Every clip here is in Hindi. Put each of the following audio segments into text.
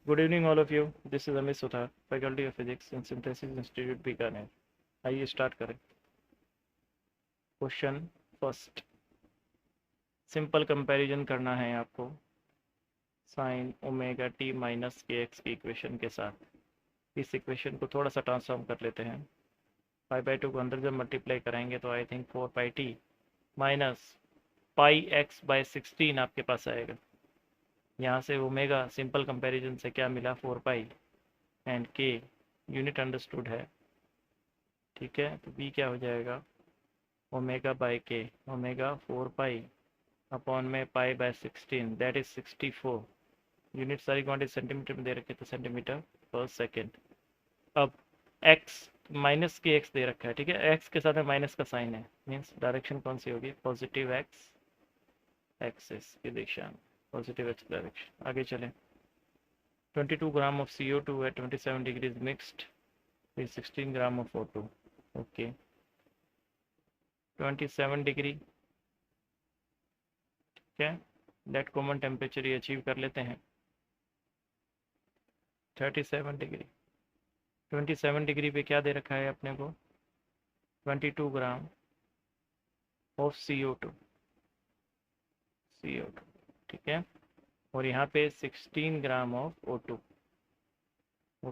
Good evening, all of you. This is Amit Sudhar, Faculty of Physics in Synthesis Institute, Bikaner. आइए स्टार्ट करें. Question first. सिंपल कंपैरिजन करना है आपको साइन ओमेगा टी माइनस के एक्स की इक्वेशन के साथ. इस इक्वेशन को थोड़ा सा ट्रांसफॉर्म कर लेते हैं. 5/2 को अंदर जब मल्टीप्लाई करेंगे तो I think 4πt minus pi x by 16 आपके पास आएगा. यहाँ से ओमेगा सिंपल कंपैरिजन से क्या मिला, 4π एंड के यूनिट अंडरस्टूड है. ठीक है, तो बी क्या हो जाएगा, ओमेगा बाय के, ओमेगा 4π अपॉन में pi by 16, that is 64. Unit सारी क्वांटिटी सेंटीमीटर में दे रखे तो सेंटीमीटर पर सेकेंड. अब एक्स माइनस के एक्स दे रखा है. ठीक है, एक्स के साथ में माइनस का साइन है, मीन्स डायरेक्शन कौन सी होगी, पॉजिटिव एक्स एक्सिस की दिशा में, पॉजिटिव एक्स डायरेक्शन. आगे चलें. 22 gram of CO2 at 27 degrees mixed with 16 gram of O2. Okay, 27 degree. ठीक है, दैट कॉमन टेम्परेचर ये अचीव कर लेते हैं. 37 डिग्री, 27 डिग्री पे क्या दे रखा है अपने को, 22 ग्राम ऑफ CO2. ठीक है, और यहाँ पे 16 ग्राम ऑफ O2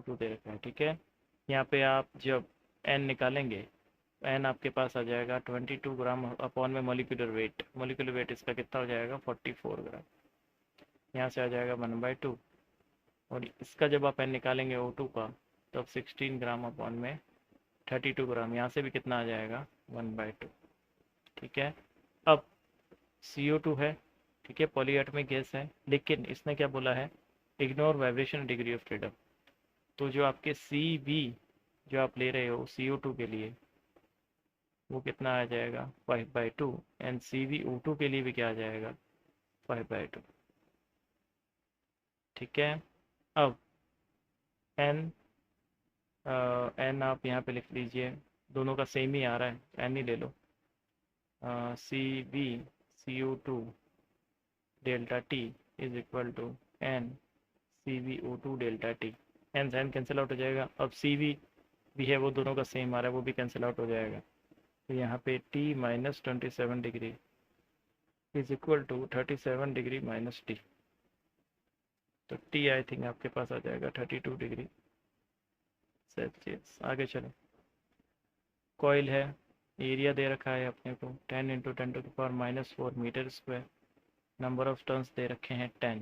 दे रखा है. ठीक है, यहाँ पे आप जब n निकालेंगे, n आपके पास आ जाएगा 22 ग्राम अपॉन में मोलिकुलर वेट इसका कितना हो जाएगा, 44 ग्राम. यहाँ से आ जाएगा 1/2, और इसका जब आप n निकालेंगे O2 का, तब 16 ग्राम अपॉन में 32 ग्राम, यहाँ से भी कितना आ जाएगा, 1/2. ठीक है, अब CO2 है. ठीक है, पॉलीएटॉमिक गैस है, लेकिन इसने क्या बोला है, ignore vibration degree of freedom. तो जो आपके CV जो आप ले रहे हो CO2 के लिए, वो कितना आ जाएगा, 5/2, एंड CvO2 के लिए भी क्या आ जाएगा, 5/2. ठीक है, अब n आप यहाँ पे लिख लीजिए, दोनों का सेम ही आ रहा है, n ही ले लो. CvCO2 delta T is equal to n CvO2 delta T. n से n कैंसिल आउट हो जाएगा. अब CV भी है, वो दोनों का सेम आ रहा है, वो भी कैंसिल आउट हो जाएगा. तो यहाँ पे T minus 27 degree is equal to 37 degree minus T. तो T आई थिंक आपके पास आ जाएगा 32 डिग्री सेल्सियस. आगे चलें. कॉइल है, एरिया दे रखा है अपने को 10 × 10⁻⁻⁴ metre square. Number of turns दे रखे हैं 10.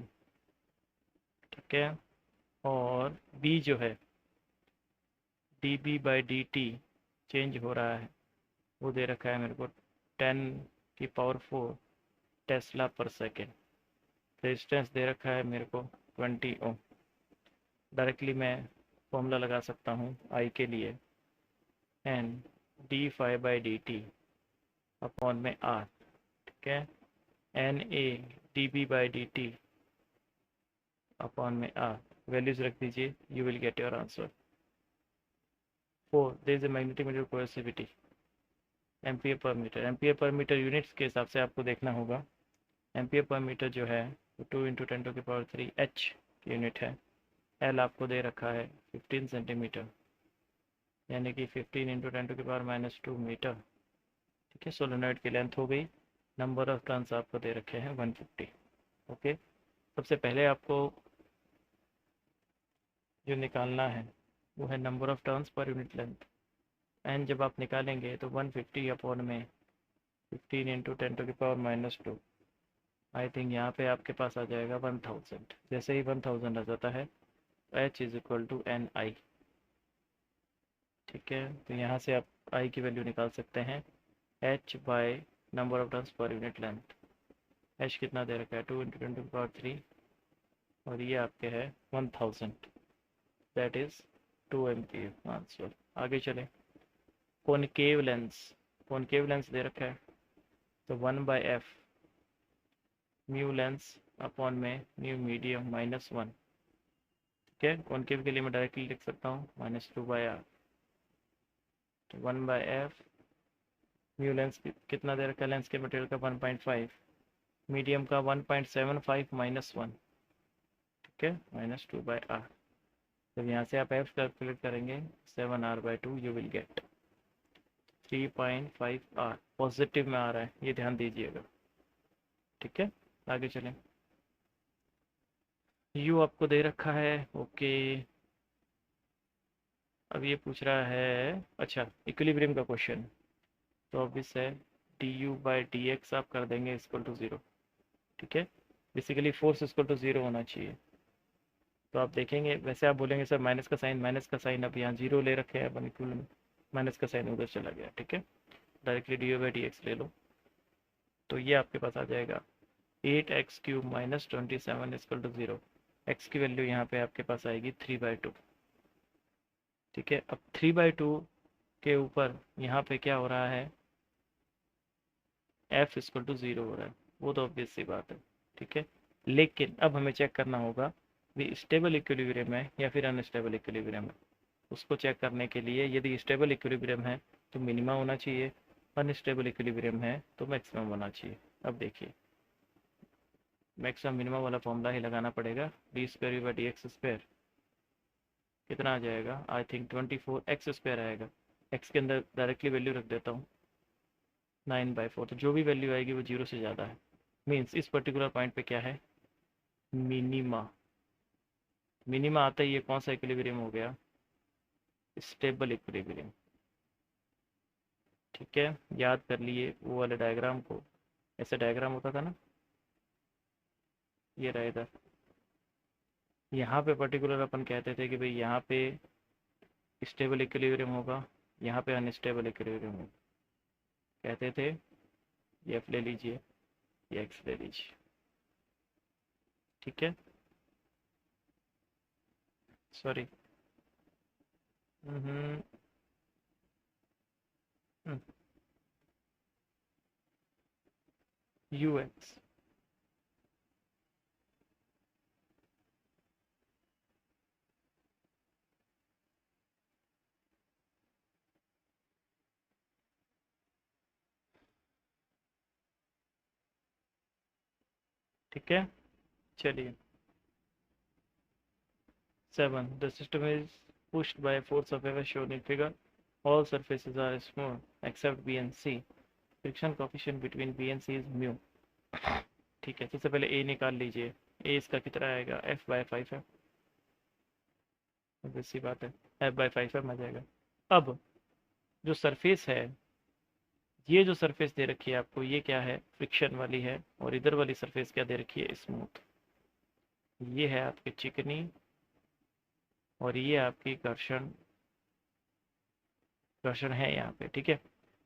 ठीक है, और B जो है dB/dt चेंज हो रहा है, वो दे रखा है मेरे को 10⁴ टेस्ला पर सेकेंड. रेजिस्टेंस दे रखा है मेरे को 20 ओम. डायरेक्टली मैं फॉर्मूला लगा सकता हूँ I के लिए, n dφ/dt अपॉन में R. ठीक है, NA dB/dt अपॉन में R. वैल्यूज रख दीजिए, you will get your answer. 4 there is a magnetic metre coercivity, ampere per metre. Ampere per metre units के हिसाब से आपको देखना होगा. एम्पियर पर मीटर जो है 2 × 10⁻³ H यूनिट है. L आपको दे रखा है 15 सेंटीमीटर, यानी कि 15 × 10⁻⁻² मीटर. ठीक है, सोलेनॉइड की लेंथ हो गई. नंबर ऑफ टर्न्स आपको दे रखे हैं 150. ओके, सबसे पहले आपको जो निकालना है वो है number of turns per unit length. N जब आप निकालेंगे तो 150 अपॉन में 15 × 10⁻². आई थिंक यहाँ पे आपके पास आ जाएगा 1000. जैसे ही 1000 आ जाता है, H is equal to NI. ठीक है, तो यहाँ से आप I की वैल्यू निकाल सकते हैं, H by number of turns per unit length. H कितना दे रखा है, 2 × 10⁻³ और ये आपके है 1000, दैट इज 2 एम्पियर आंसर. आगे चलें. कॉनकेव लेंस दे रखा है, तो 1/f म्यू लेंस अपॉन में म्यू मीडियम -1. ठीक है, कॉनकेव के लिए मैं डायरेक्टली लिख सकता हूँ -2/r. तो 1/f म्यू लेंस कितना दे रखा है, लेंस के मटेरियल का 1.5, मीडियम का 1.75 -1. ठीक ठीक है, -2/r। जब यहाँ से आप f कैलकुलेट करेंगे 7r/2 you will gate 3.5r। Positive में आ रहा है, ये ध्यान दीजिएगा। ठीक है, आगे चलें। u आपको दे रखा है, ओके। अब ये पूछ रहा है, अच्छा इक्विलिब्रियम का क्वेश्चन, तो ऑब्वियस है du/dx आप कर देंगे इक्वल टू 0। ठीक है, बेसिकली फोर्स इक्वल टू 0 होना चाहिए। तो आप देखेंगे, वैसे आप बोलेंगे सर माइनस का साइन अब यहाँ 0 ले रखे हैं अपन इक्विलिब्रियम, माइनस का साइन उधर चला गया। ठीक है, डायरेक्टली du/dx ले लो, तो ये आपके पास आ जाएगा 8x³ - 27 इक्वल टू 0। x की वैल्यू यहाँ पे आपके पास आएगी 3/2। ठीक है, अब 3/2 के ऊपर यहाँ पे क्या हो रहा है, f इक्वल टू 0 हो रहा है, वो तो ऑब्वियस सी बात है। ठीक है, लेकिन अब हमें चेक करना होगा भी स्टेबल इक्विलिब्रियम है या फिर अनस्टेबल इक्विलिब्रियम है। उसको चेक करने के लिए यदि स्टेबल इक्विलिब्रियम है तो मिनिमा होना चाहिए, अनस्टेबल इक्विलिब्रियम है तो मैक्सिमम होना चाहिए। अब देखिए, मैक्सिमम मिनिमम वाला फॉर्मूला ही लगाना पड़ेगा, d²/dx²। कितना आ जाएगा, आई थिंक 24x² आएगा। x के अंदर डायरेक्टली वैल्यू रख देता हूँ 9/4, तो जो भी वैल्यू आएगी वो 0 से ज़्यादा है, मीन्स इस पर्टिकुलर पॉइंट पे क्या है, मिनिमा। मिनिमा आता ही ये कौन सा इक्विलिब्रियम हो गया, स्टेबल इक्विलिब्रियम। ठीक है, याद कर लिए वो वाले डायग्राम को, ऐसे डायग्राम होता था ना, ये रहा इधर। यहाँ पे पर्टिकुलर अपन कहते थे कि भाई यहाँ पे स्टेबल इक्विलिब्रियम होगा, यहाँ पे अनस्टेबल इक्विलिब्रियम होगा। कहते थे ये एफ ले लीजिए, ये एक्स ले लीजिए। ठीक है, सॉरी, यू एक्स। ठीक है, चलिए 7, the system is pushed by a force of F shown in figure. All surfaces are smooth except B and C. Friction coefficient between B and C is mu. ठीक है, सबसे पहले A निकाल लीजिए। A इसका कितना आएगा, F/5 है, वैसी बात है, F/5 है, मजा आएगा। अब जो सरफेस है, ये जो सरफेस दे रखी है आपको, ये क्या है, फ्रिक्शन वाली है, और इधर वाली सरफेस क्या दे रखी है, स्मूथ। ये है आपकी चिकनी, और ये आपकी घर्षण, घर्षण है यहाँ पे। ठीक है,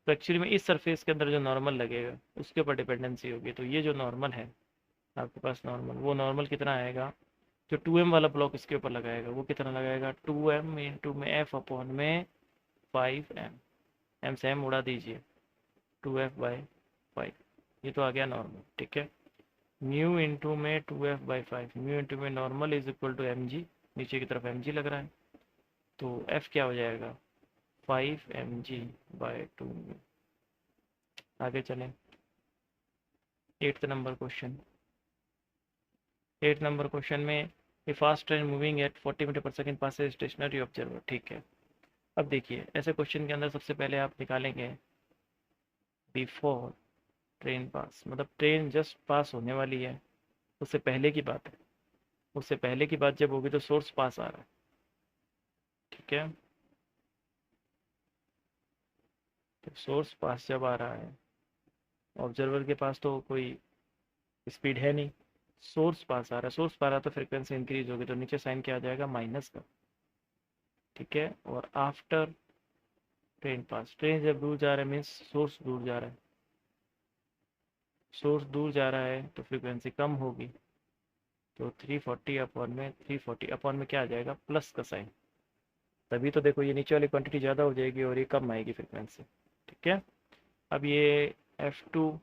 तो एक्चुअली में इस सरफेस के अंदर जो नॉर्मल लगेगा उसके ऊपर डिपेंडेंसी होगी। तो ये जो नॉर्मल है आपके पास, नॉर्मल, वो नॉर्मल कितना आएगा, जो 2m वाला ब्लॉक इसके ऊपर लगाएगा वो कितना लगाएगा, 2m इंटू में f/5m। m से m उड़ा दीजिए, 2f/5, ये तो आ गया नॉर्मल। ठीक है, म्यू इंटू में 2f/5, म्यू इंटू में normal is equal to mg, नीचे की तरफ mg लग रहा है, तो f क्या हो जाएगा, 5mg/2। आगे चलें, 8th number question. 8 number question में a fast train moving at 40 metre per second passes stationary observer. ठीक है, अब देखिए ऐसे क्वेश्चन के अंदर सबसे पहले आप निकालेंगे बिफोर ट्रेन पास, मतलब ट्रेन जस्ट पास होने वाली है, उससे पहले की बात है। उससे पहले की बात जब होगी तो सोर्स पास आ रहा है। ठीक है, तो सोर्स पास जब आ रहा है, ऑब्जर्वर के पास तो कोई स्पीड है नहीं, सोर्स पास आ रहा है, सोर्स पा रहा तो फ्रिक्वेंसी इंक्रीज होगी, तो नीचे साइन क्या आ जाएगा, माइनस का। ठीक है, और आफ्टर ट्रेन पास, ट्रेन जब दूर जा रहा है मीन्स सोर्स दूर जा रहा है, सोर्स दूर जा रहा है तो फ्रिक्वेंसी कम होगी, तो 340/340 क्या आ जाएगा, प्लस का साइन। तभी तो देखो ये नीचे वाली क्वांटिटी ज़्यादा हो जाएगी और ये कम आएगी फ्रिक्वेंसी। ठीक है, अब ये F2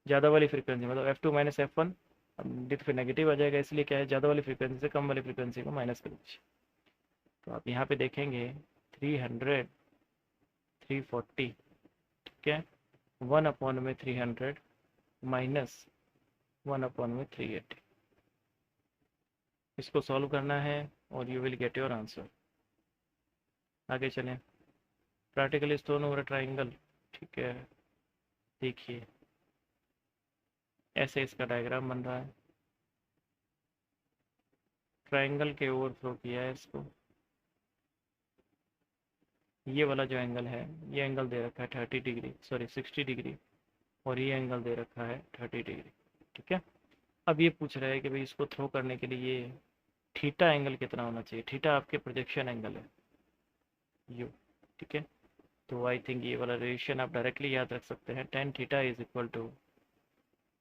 ज़्यादा वाली फ्रिक्वेंसी, मतलब F2 - F1, अब फिर नेगेटिव आ जाएगा, इसलिए क्या है, ज़्यादा वाली फ्रिक्वेंसी से कम वाली फ्रिक्वेंसी को माइनस कर दीजिए। तो आप यहाँ पे देखेंगे 300, 340। ठीक है, 1/300 - 1/380, इसको सॉल्व करना है और you will get your answer. आगे चलें। प्रैक्टिकली स्टोन ओवर ट्राइंगल, ठीक है। देखिए ऐसे इसका डायग्राम बन रहा है, ट्राइंगल के ओवरफ्लो किया है इसको। ये वाला जो एंगल है, ये एंगल दे रखा है 30 डिग्री, सॉरी 60 डिग्री, और ये एंगल दे रखा है 30 डिग्री, ठीक है। अब ये पूछ रहा है कि भाई इसको थ्रो करने के लिए ये थीटा एंगल कितना होना चाहिए। थीटा आपके प्रोजेक्शन एंगल है यू, ठीक है। तो आई थिंक ये वाला रिलेशन आप डायरेक्टली याद रख सकते हैं, tan theta is equal to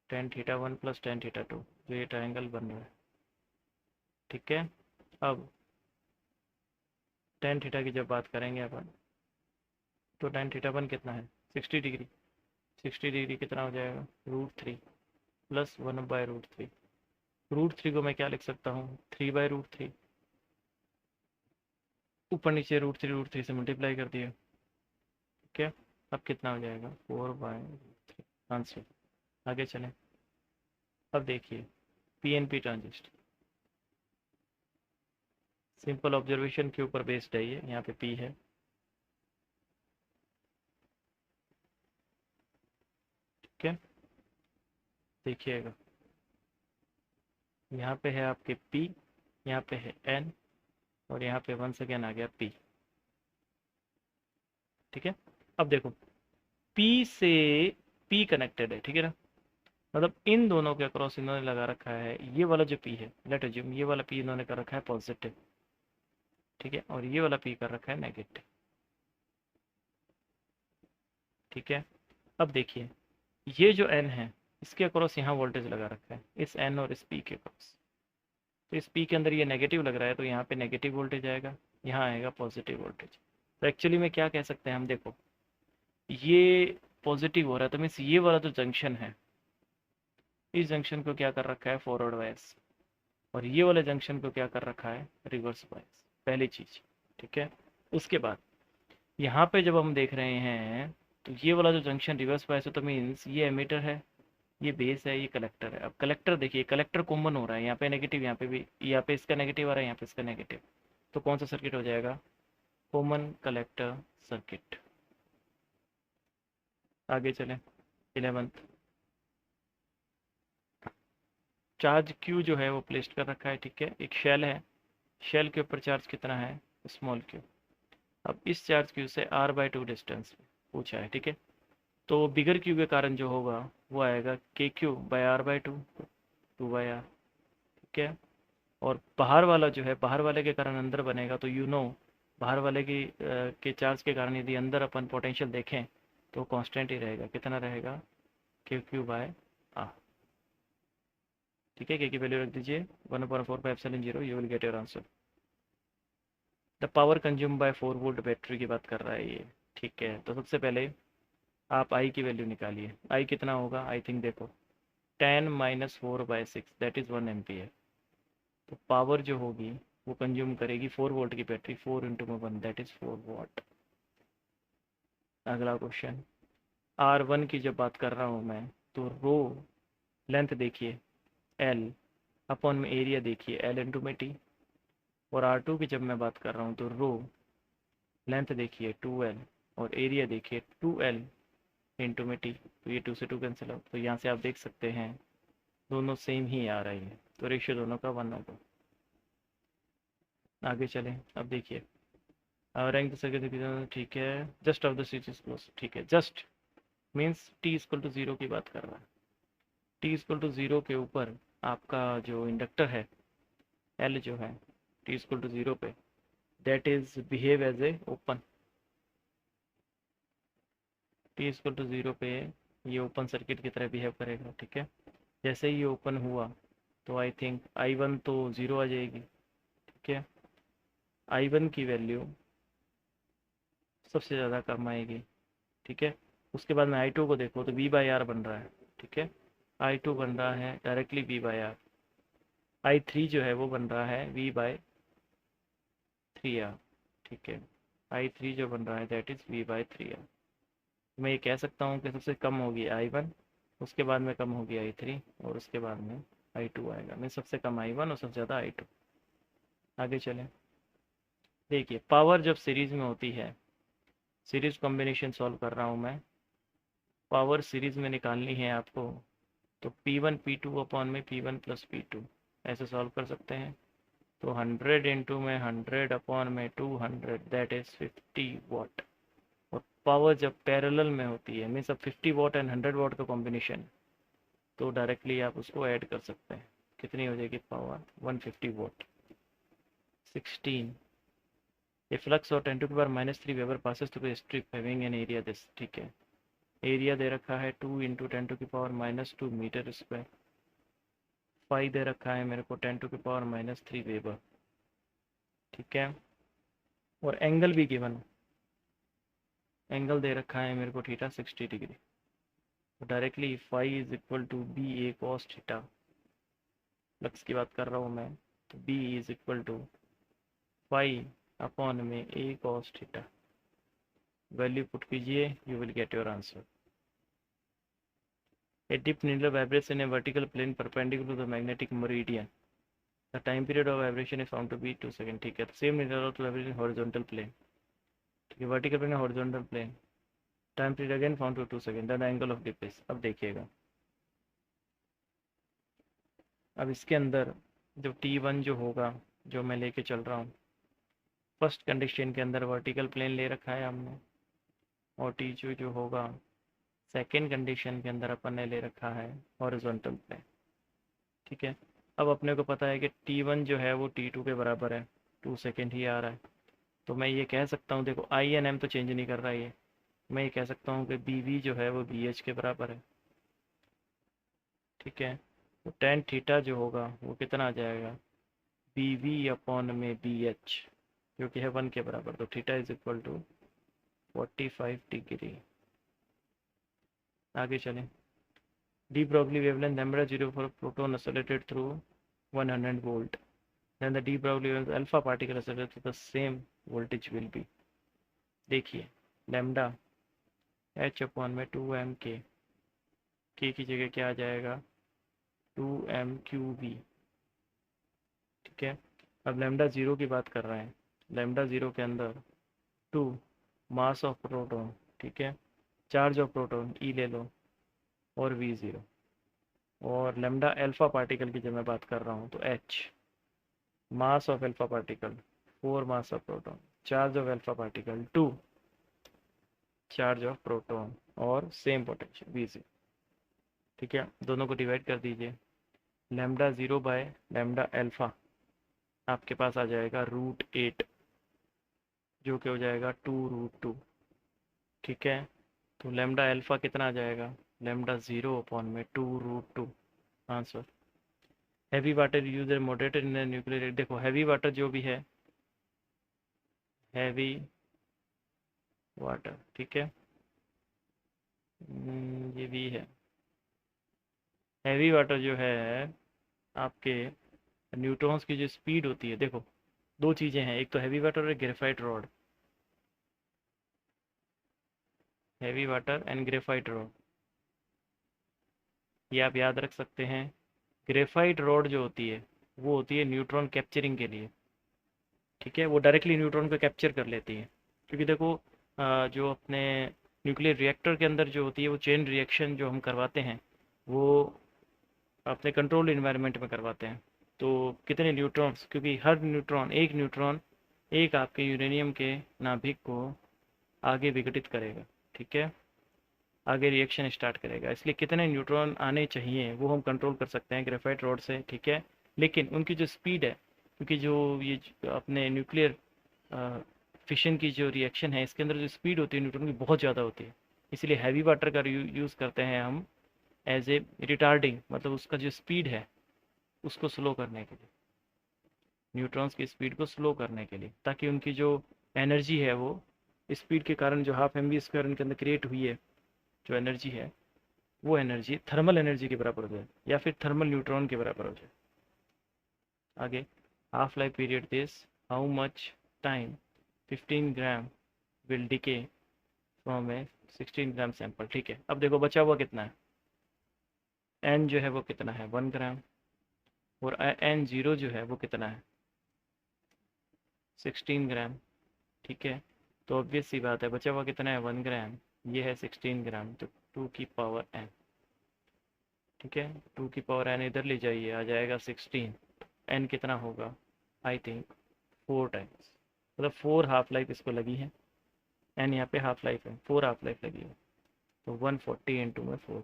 tan theta one plus tan theta two, जो ये ट्राइंगल बन रहा है, ठीक है। अब टेन थीटा की जब बात करेंगे अपन, तो टेन थीटा वन कितना है 60 डिग्री। 60 डिग्री कितना हो जाएगा, √3 प्लस 1/√3। √3 को मैं क्या लिख सकता हूँ, 3/√3। ऊपर नीचे √3 से मल्टीप्लाई कर दिया, ठीक है। अब कितना हो जाएगा 4/√3 आंसर। आगे चलें। अब देखिए पीएनपी ट्रांजिस्टर, सिंपल ऑब्जर्वेशन के ऊपर बेस्ड है ये, यहाँ पे पी है, ठीक है। देखिएगा यहाँ पे है आपके पी, यहाँ पे है एन, और यहाँ पे वंस अगेन आ गया पी, ठीक है। अब देखो पी से पी कनेक्टेड है, ठीक है ना। मतलब इन दोनों के अक्रॉस इन्होंने लगा रखा है, ये वाला जो पी है, लेट अज्यूम ये वाला पी इन्होंने कर रखा है पॉजिटिव, ठीक है, और ये वाला पी कर रखा है नेगेटिव, ठीक है। अब देखिए ये जो एन है, इसके अक्रॉस यहाँ वोल्टेज लगा रखा है, इस एन और इस पी के अक्रॉस। तो इस पी के अंदर ये नेगेटिव लग रहा है, तो यहाँ पे नेगेटिव वोल्टेज आएगा, यहाँ आएगा पॉजिटिव वोल्टेज। तो एक्चुअली में क्या कह सकते हैं हम, देखो ये पॉजिटिव हो रहा है, तो मीन्स ये वाला जो जंक्शन है, इस जंक्शन को क्या कर रखा है फॉरवर्ड बायस, और ये वाले जंक्शन को क्या कर रखा है रिवर्स बायस, पहली चीज, ठीक है। उसके बाद यहाँ पे जब हम देख रहे हैं, तो ये वाला जो जंक्शन रिवर्स बायस है, तो मीन्स ये एमीटर है, ये बेस है, ये कलेक्टर है। अब कलेक्टर देखिए, कलेक्टर कॉमन हो रहा है, यहाँ पे नेगेटिव, यहाँ पे भी, यहाँ पे इसका नेगेटिव आ रहा है, यहाँ पे इसका नेगेटिव, तो कौन सा सर्किट हो जाएगा, कॉमन कलेक्टर सर्किट। आगे चलें 11th। चार्ज क्यू जो है वो प्लेस्ड कर रखा है, ठीक है। एक शेल है, शेल के ऊपर चार्ज कितना है स्मॉल क्यू। अब इस चार्ज क्यू से r/2 डिस्टेंस पूछा है, ठीक है। तो बिगर क्यू के कारण जो होगा वो आएगा KQ/r/2, 2/r, ठीक है। और बाहर वाला जो है, बाहर वाले के कारण अंदर बनेगा, तो बाहर वाले की के चार्ज के कारण यदि अंदर अपन पोटेंशियल देखें तो कांस्टेंट ही रहेगा, कितना रहेगा KQ/r, ठीक है। के की वैल्यू रख दीजिए 1/4πε0, you will get your answer. The power consume by 4 volt battery की बात कर रहा है ये, ठीक है। तो सबसे पहले आप आई की वैल्यू निकालिए, आई कितना होगा, आई थिंक देखो 10 - 4/6 दैट इज़ 1 एम्पियर। तो पावर जो होगी वो कंज्यूम करेगी 4 वोल्ट की बैटरी, 4 × 1 दैट इज़ 4 वाट। अगला क्वेश्चन, R1 की जब बात कर रहा हूँ मैं, तो रो लेंथ देखिए L अपॉन में एरिया देखिए L/t, और R2 की जब मैं बात कर रहा हूँ तो रो लेंथ देखिए 2L, और एरिया देखिए 2L/t। तो ये 2 से 2 कैंसिल आउट, तो यहाँ से आप देख सकते हैं दोनों सेम ही आ रही है, तो रेशियो दोनों का 1 होगा। आगे चलें। अब देखिए रैंक द सर्किट, ठीक है। Just of the switch is close, ठीक है। जस्ट मीन्स t=0 की बात कर रहा है। t=0 के ऊपर आपका जो इंडक्टर है L जो है t=0 पे, that is behave as a open. t=0 पे ये ओपन सर्किट की तरह बिहेव करेगा, ठीक है। जैसे ही ये ओपन हुआ तो आई थिंक I1 तो 0 आ जाएगी, ठीक है। I1 की वैल्यू सबसे ज़्यादा कम आएगी, ठीक है। उसके बाद में I2 को देखो तो V/R बन रहा है, ठीक है। I2 बन रहा है डायरेक्टली V/R। I3 जो है वो बन रहा है V/3R, ठीक है। I3 जो बन रहा है दैट इज़ V/3R। मैं ये कह सकता हूँ कि सबसे कम होगी I1, उसके बाद में कम होगी I3, और उसके बाद में I2 आएगा। मैं सबसे कम I1 और सबसे ज़्यादा I2। आगे चलें। देखिए पावर जब सीरीज में होती है, सीरीज कॉम्बिनेशन सॉल्व कर रहा हूँ मैं, पावर सीरीज में निकालनी है आपको, तो P1 P2 अपॉन में P1 प्लस P2 ऐसे सॉल्व कर सकते हैं। तो 100 इंटू में 100 अपॉन में 200 दैट इज 50 वाट। और पावर जब पैरेलल में होती है मीन्स अब 50 वाट एंड 100 वाट का कॉम्बिनेशन, तो डायरेक्टली आप उसको ऐड कर सकते हैं। कितनी हो जाएगी पावर 150 वाट। 16 ए फ्लक्स और 10 to power -3 weber passes through a strip having an area this, ठीक है। एरिया दे रखा है 2 इंटू 10 टू की पावर -2 मीटर स्क्वायर। फाई दे रखा है मेरे को 10 टू की पावर -3 वेबर, ठीक है। और एंगल भी गिवन, एंगल दे रखा है मेरे को थीटा 60 डिग्री। तो directly phi is equal to B A cos theta, flux की बात कर रहा हूँ मैं, तो B is equal to phi upon में A cos theta. Value put कीजिए, you will get your answer. A dip needle vibrates in a vertical plane perpendicular to the magnetic meridian. The time period of vibration is found to be 2 seconds, ठीक है। Same needle also vibrates in horizontal plane, ठीक है, vertical plane horizontal plane, time period again found to 2 seconds, then the angle of dip is। अब देखिएगा, अब इसके अंदर जो T1 जो होगा, जो मैं लेके चल रहा हूँ, फर्स्ट कंडीशन के अंदर वर्टिकल प्लेन ले रखा है हमने, और T2 जो होगा सेकेंड कंडीशन के अंदर अपन ने ले रखा है हॉरिजॉन्टल प्लेन, ठीक है। अब अपने को पता है कि T1 जो है वो T2 के बराबर है, 2 सेकेंड ही आ रहा है। तो मैं ये कह सकता हूँ, देखो आई एन एम तो चेंज नहीं कर रहा है ये, मैं ये कह सकता हूँ कि बी वी जो है वो बी एच के बराबर है, ठीक है। तो टेन थीटा जो होगा वो कितना आ जाएगा, बी वी अपॉन में बी एच, जो कि है 1 के बराबर। तो theta is equal to 45 degree. आगे चलें। De Broglie wavelength lambda 0 for proton oscillated through 100 volt, then the d Broglie waves alpha particle accelerated to the same voltage will be। देखिए लैम्डा h अपॉन में 2m k की जगह क्या आ जाएगा 2m क्यू वी, ठीक है। अब लैम्डा 0 की बात कर रहे हैं, लैम्डा 0 के अंदर 2 मास ऑफ प्रोटॉन, ठीक है, चार्ज ऑफ प्रोटॉन ई ले लो, और v0। और लैम्डा अल्फा पार्टिकल की जब मैं बात कर रहा हूँ तो h mass of alpha particle 4 mass of proton, charge of alpha particle 2 charge of proton, और सेम पोटेंशियल v0, ठीक है। दोनों को डिवाइड कर दीजिए, लैम्डा 0 बाय लैम्डा अल्फा आपके पास आ जाएगा √8, जो कि हो जाएगा 2√2, ठीक है। तो लैम्डा अल्फा कितना आ जाएगा, लैम्डा 0 अपॉन में 2√2 answer. Heavy water use moderator in nuclear, देखो हैवी वाटर जो भी है, हैवी वाटर, ठीक है, ये भी है। हैवी वाटर जो है आपके न्यूट्रॉन्स की जो स्पीड होती है, देखो दो चीज़ें हैं, एक तो हैवी वाटर और एक graphite rod. Heavy water and graphite rod, ये आप याद रख सकते हैं। ग्रेफाइट रॉड जो होती है वो होती है न्यूट्रॉन कैप्चरिंग के लिए, ठीक है, वो डायरेक्टली न्यूट्रॉन को कैप्चर कर लेती है। क्योंकि देखो जो अपने न्यूक्लियर रिएक्टर के अंदर जो होती है वो चेन रिएक्शन जो हम करवाते हैं वो अपने कंट्रोल इन्वायरमेंट में करवाते हैं। तो कितने न्यूट्रॉन्स, क्योंकि हर न्यूट्रॉन एक आपके यूरेनियम के नाभिक को आगे विघटित करेगा, ठीक है, आगे रिएक्शन स्टार्ट करेगा, इसलिए कितने न्यूट्रॉन आने चाहिए वो हम कंट्रोल कर सकते हैं ग्रेफाइट रॉड से, ठीक है। लेकिन उनकी जो स्पीड है, क्योंकि जो ये अपने न्यूक्लियर फिशन की जो रिएक्शन है इसके अंदर जो स्पीड होती है न्यूट्रॉन की बहुत ज़्यादा होती है, इसलिए हैवी वाटर का यूज़ करते हैं हम एज ए रिटार्डिंग, मतलब उसका जो स्पीड है उसको स्लो करने के लिए, न्यूट्रॉन्स की स्पीड को स्लो करने के लिए, ताकि उनकी जो एनर्जी है वो स्पीड के कारण जो ½ mv² उनके अंदर क्रिएट हुई है जो एनर्जी है, वो एनर्जी थर्मल एनर्जी के बराबर हो जाए या फिर थर्मल न्यूट्रॉन के बराबर हो जाए। आगे half life period this, how much time 15 gram will decay from A 16 gram sample, ठीक है। अब देखो बचा हुआ कितना है, एन जो है वो कितना है 1 ग्राम, और एन जीरो जो है वो कितना है 16 ग्राम, ठीक है। तो ऑब्वियस सी बात है, बचा हुआ कितना है 1 ग्राम, ये है 16 ग्राम, तो 2 की पावर n, ठीक है। 2 की पावर n इधर ले जाइए, आ जाएगा 16, n कितना होगा, आई थिंक 4 टाइम्स, मतलब 4 हाफ लाइफ इसको लगी है, n यहाँ पे हाफ लाइफ है, 4 हाफ लाइफ लगी है, तो 140 इंटू में 4,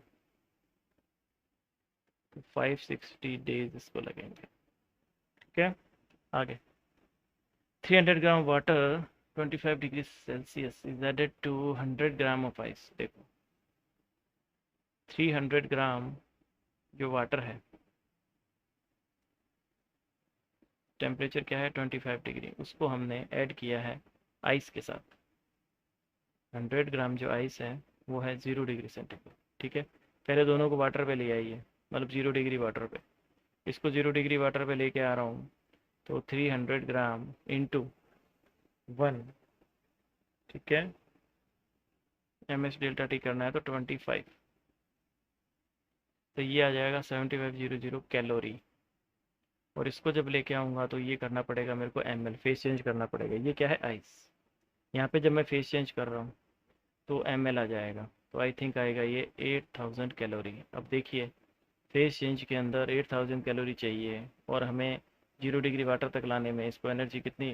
तो 560 डेज इसको लगेंगे, ठीक है। आगे 300 gram water 25 degree Celsius is added to 100 gram of ice. देखो 300 ग्राम जो वाटर है, टेम्परेचर क्या है 25 डिग्री, उसको हमने ऐड किया है आइस के साथ। 100 ग्राम जो आइस है वो है 0 डिग्री सेंटीग्रेड, ठीक है। पहले दोनों को वाटर पे ले आइए, मतलब 0 डिग्री वाटर पे, इसको 0 डिग्री वाटर पे लेके आ रहा हूँ, तो 300 ग्राम इंटू 1, ठीक है, एम एस डेल्टा टी करना है तो 25, तो ये आ जाएगा 7500 कैलोरी। और इसको जब लेके आऊँगा तो ये करना पड़ेगा मेरे को एम एल, फेस चेंज करना पड़ेगा। ये क्या है आइस, यहाँ पे जब मैं फेस चेंज कर रहा हूँ तो एम एल आ जाएगा, तो आई थिंक आएगा ये 8000 कैलोरी। अब देखिए फेस चेंज के अंदर 8000 कैलोरी चाहिए, और हमें 0 डिग्री वाटर तक लाने में इसको एनर्जी कितनी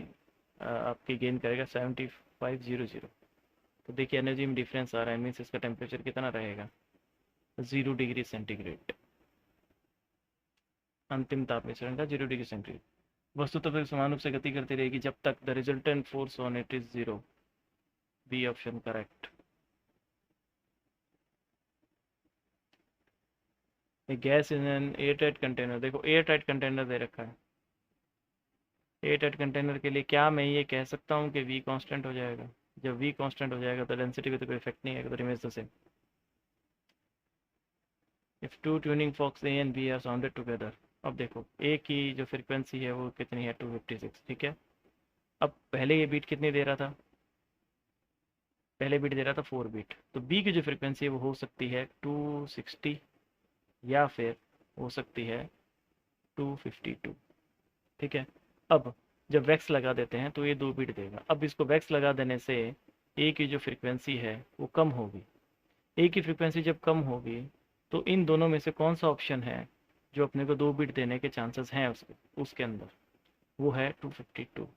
आपकी गेन करेगा 7500। तो देखिए एनर्जी में डिफरेंस आ रहा है, मीन्स इसका टेम्परेचर कितना रहेगा 0 डिग्री सेंटीग्रेड, अंतिम ताप मिश्रण का 0 डिग्री सेंटीग्रेड। वस्तु तब तक समान रूप से गति करती रहेगी जब तक the resultant force on it is 0। B option correct. Gas in an air tight container, देखो एयर टाइट कंटेनर दे रखा है, एयर टाइट कंटेनर के लिए क्या मैं ये कह सकता हूँ कि वी कांस्टेंट हो जाएगा, जब वी कांस्टेंट हो जाएगा तो डेंसिटी पे तो कोई इफेक्ट नहीं आएगा, तो remains the same. If two tuning forks A and B are sounded together, अब देखो ए की जो फ्रिक्वेंसी है वो कितनी है 256, ठीक है। अब पहले ये बीट कितनी दे रहा था, पहले बीट दे रहा था 4 बीट, तो बी की जो फ्रिक्वेंसी है वो हो सकती है 260 या फिर हो सकती है 252, ठीक है। अब जब वैक्स लगा देते हैं तो ये 2 बीट देगा। अब इसको वैक्स लगा देने से ए की जो फ्रिक्वेंसी है वो कम होगी, ए की फ्रिक्वेंसी जब कम होगी तो इन दोनों में से कौन सा ऑप्शन है जो अपने को 2 बीट देने के चांसेस हैं उसके अंदर, वो है 252।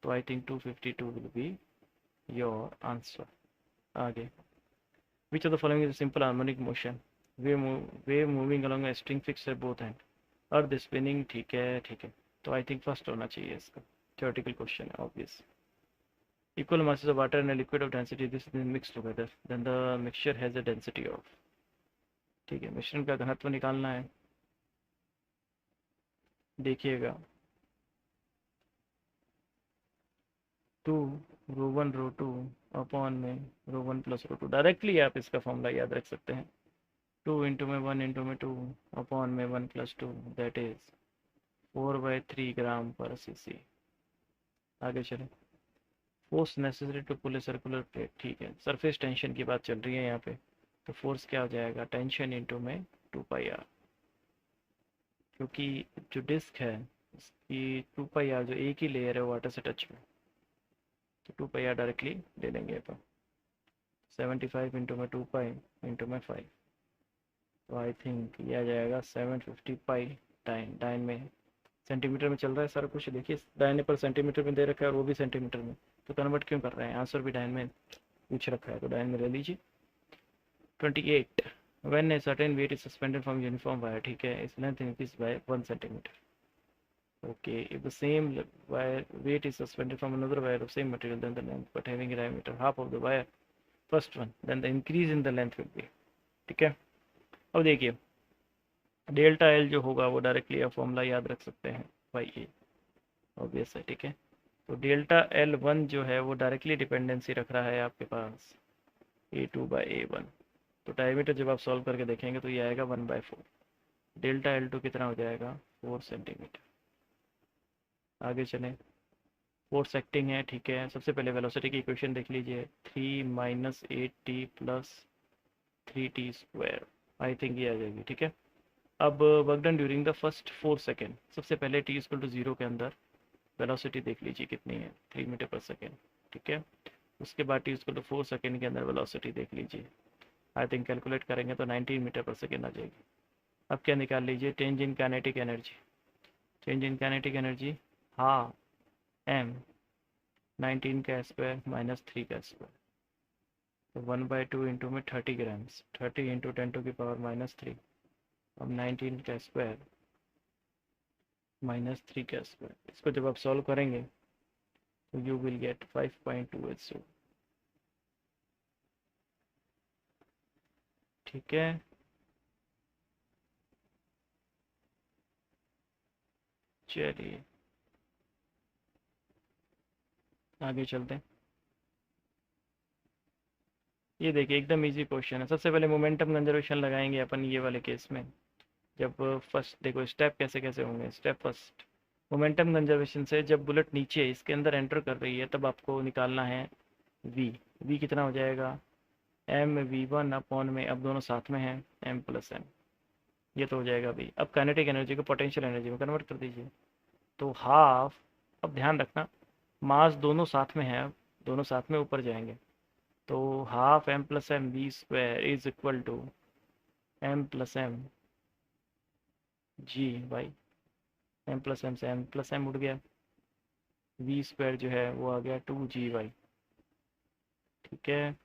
तो I think 252 will be your answer. आगे which of the following is simple harmonic motion, wave moving along a string fix है बोथ हैंड, अर्थ स्पिनिंग, ठीक है ठीक है। तो आई थिंक फर्स्ट होना चाहिए इसका, थ्योरेटिकल क्वेश्चन है obvious. Equal masses of water and a liquid of density, this is mixed together, then the mixture has a density of, ठीक है। मिश्रण का घनत्व निकालना है, देखिएगा 2 ρ1 ρ2 अपॉन में ρ1 प्लस ρ2, डायरेक्टली आप इसका फॉर्मूला याद रख सकते हैं, 2 इंटू में 1 इंटू में 2 अपॉन में 1 प्लस 2, दैट इज 4/3 ग्राम पर सीसी। आगे चलें, force necessary to pull a circular plate, ठीक है, सरफेस टेंशन की बात चल रही है यहाँ पे, तो फोर्स क्या हो जाएगा टेंशन इंटू में 2πr, क्योंकि जो डिस्क है उसकी 2πr जो एक ही लेयर है वाटर से टच में, तो 2πr डायरेक्टली ले लेंगे अपन, 75 इंटू में 2π इंटू में 5, तो आई थिंक ये आ जाएगा 750 पाई टाइन, डाइन में सेंटीमीटर में चल रहा है सारा कुछ, देखिए दाहिने पर सेंटीमीटर में दे रखा है और वो भी सेंटीमीटर में, तो कन्वर्ट क्यों कर रहे हैं, आंसर भी डाइन में पूछ रखा है तो डाइन में ले लीजिए। 28 when a certain weight is suspended from uniform wire, ठीक है, its length increased by 1 centimeter, okay, if the same wire weight is suspended from another wire of same material then the length but having a diameter half of the wire first one, then the increase in the length will be, ठीक है। अब देखिए डेल्टा एल जो होगा वो डायरेक्टली आप फॉर्मूला याद रख सकते हैं, बाई ए, ऑब्वियस है, ठीक है। तो डेल्टा एल वन जो है वो डायरेक्टली डिपेंडेंसी रख रहा है आपके पास A2/A1, तो डायमीटर जब आप सॉल्व करके देखेंगे तो ये आएगा 1/4, डेल्टा L2 कितना हो जाएगा 4 सेंटीमीटर। आगे चलें, फोर्स एक्टिंग है, ठीक है। सबसे पहले वेलोसिटी की इक्वेशन देख लीजिए, 3 - 8t + 3t², आई थिंक ये आ जाएगी, ठीक है। अब work done during the first 4 second, सबसे पहले t = 0 के अंदर वेलोसिटी देख लीजिए कितनी है, 3 मीटर पर सेकेंड। ठीक है, उसके बाद टी उसको तो 4 सेकेंड के अंदर वेलोसिटी देख लीजिए। आई थिंक कैलकुलेट करेंगे तो 19 मीटर पर सेकेंड आ जाएगी। अब क्या निकाल लीजिए, change in kinetic energy. Change in kinetic energy हाँ एम 19 का स्क्वायर माइनस 3 का स्क्वायर, तो 1/2 इंटू में 30 ग्राम्स, 30 इंटू 10⁻³ अब 19 का स्क्वायर माइनस 3 का स्क्वायर। इसको जब आप सॉल्व करेंगे तो यू विल गेट 5.280। ठीक है, चलिए आगे चलते हैं। ये देखिए एकदम इजी क्वेश्चन है। सबसे पहले मोमेंटम कंजर्वेशन लगाएंगे अपन ये वाले केस में। जब फर्स्ट देखो स्टेप कैसे कैसे होंगे। स्टेप फर्स्ट, मोमेंटम कंजर्वेशन से जब बुलेट नीचे इसके अंदर एंटर कर रही है तब आपको निकालना है वी। वी कितना हो जाएगा, mv1 में, अब दोनों साथ में हैं, m+m, ये तो हो जाएगा वी। अब काइनेटिक एनर्जी को पोटेंशियल एनर्जी में कन्वर्ट कर दीजिए, तो हाफ। अब ध्यान रखना मास दोनों साथ में है, अब दोनों साथ में ऊपर जाएंगे, तो half m+m v² = m+m g/। m+m से m+m उड़ गया, v² जो है वो आ गया 2g/। ठीक है,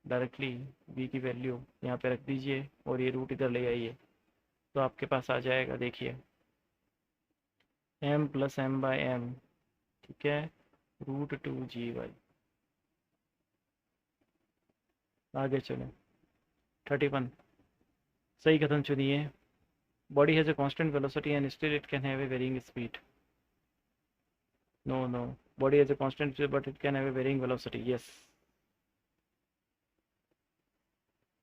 डायरेक्टली v की वैल्यू यहाँ पे रख दीजिए और ये रूट इधर ले आइए, तो आपके पास आ जाएगा, देखिए m+m/m। ठीक है, √2g/। आगे चलें, 31 सही कथन चुनिए। Body has a constant velocity and still it can have a varying speed. No, body has a constant speed but it can have a varying velocity. Yes.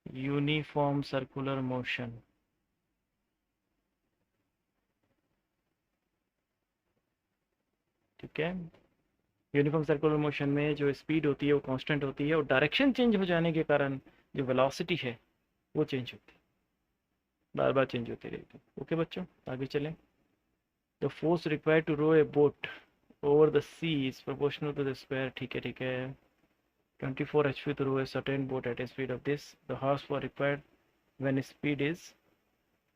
Uniform circular motion. ठीक है, यूनिफॉर्म सर्कुलर मोशन में जो स्पीड होती है वो कांस्टेंट होती है, और डायरेक्शन चेंज हो जाने के कारण जो वेलोसिटी है वो चेंज होती है, बार बार चेंज होती रहेगी। ओके बच्चों, आगे चलें। The force required to row a boat over the sea is proportional to the square. ठीक है ठीक है, 24 HP to row a certain boat at a speed of this, the horsepower required when speed is